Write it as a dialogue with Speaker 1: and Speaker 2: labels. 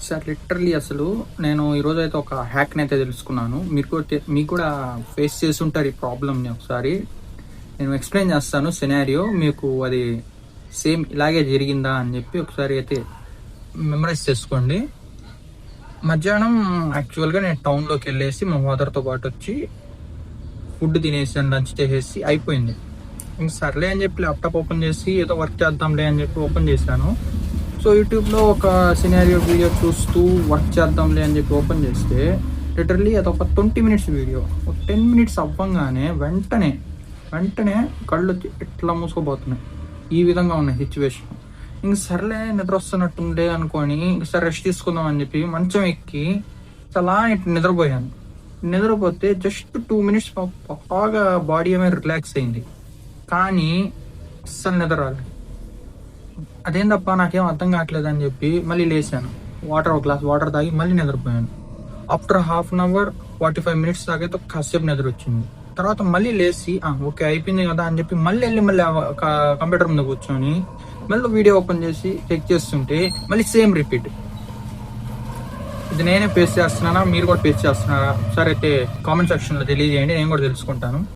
Speaker 1: Sir literally అసలు నేను ఈరోజు అయితే ఒక హ్యాక్ని అయితే తెలుసుకున్నాను. మీకు కూడా ఫేస్ చేసి ఉంటారు ఈ ప్రాబ్లమ్ని. ఒకసారి నేను ఎక్స్ప్లెయిన్ చేస్తాను సినారియో, మీకు అది సేమ్ ఇలాగే జరిగిందా అని చెప్పి ఒకసారి అయితే మెమరైజ్ చేసుకోండి. మధ్యాహ్నం యాక్చువల్గా నేను టౌన్లోకి వెళ్ళేసి మా ఫాదర్తో పాటు వచ్చి ఫుడ్ తినేసాను, లంచ్ చేసేసి అయిపోయింది. ఇంక సర్లే అని చెప్పి ల్యాప్టాప్ ఓపెన్ చేసి ఏదో వర్క్ చేద్దాంలే అని చెప్పి ఓపెన్ చేశాను. సో యూట్యూబ్లో ఒక సినారియో వీడియో చూస్తూ వర్క్ చేద్దాంలే అని చెప్పి ఓపెన్ చేస్తే లిటరల్లీ అది ఒక 20 మినిట్స్ వీడియో. ఒక 10 మినిట్స్ అవ్వంగానే వెంటనే కళ్ళు ఇట్లా మూసుకోబోతున్నాయి. ఈ విధంగా ఉన్నాయి సిచ్యువేషన్. ఇంక సర్లే నిద్ర వస్తున్నట్టుండే అనుకొని సరే రెస్ట్ తీసుకుందాం అని చెప్పి మంచం ఎక్కి అలా నిద్రపోయాను. నిద్రపోతే జస్ట్ 2 మినిట్స్ బాగా బాడీ ఏమైనా రిలాక్స్ అయింది, కానీ అస్సలు నిద్ర రాలేదు. అదేం తప్ప నాకేం అర్థం కావట్లేదు అని చెప్పి మళ్ళీ లేచాను. ఒక గ్లాస్ వాటర్ తాగి మళ్ళీ నిద్రపోయాను. After half an hour 45 minutes తాగైతే కాసేపు నిద్ర వచ్చింది. తర్వాత మళ్ళీ లేచి ఓకే అయిపోయింది కదా అని చెప్పి మళ్ళీ కంప్యూటర్ ముందు కూర్చొని మళ్ళీ వీడియో ఓపెన్ చేసి చెక్ చేస్తుంటే మళ్ళీ సేమ్ రిపీట్. ఇది నేనే ఫేస్ చేస్తున్నానా, మీరు కూడా ఫేస్ చేస్తున్నారా? సరే అయితే కామెంట్ సెక్షన్లో తెలియజేయండి, నేను కూడా తెలుసుకుంటాను.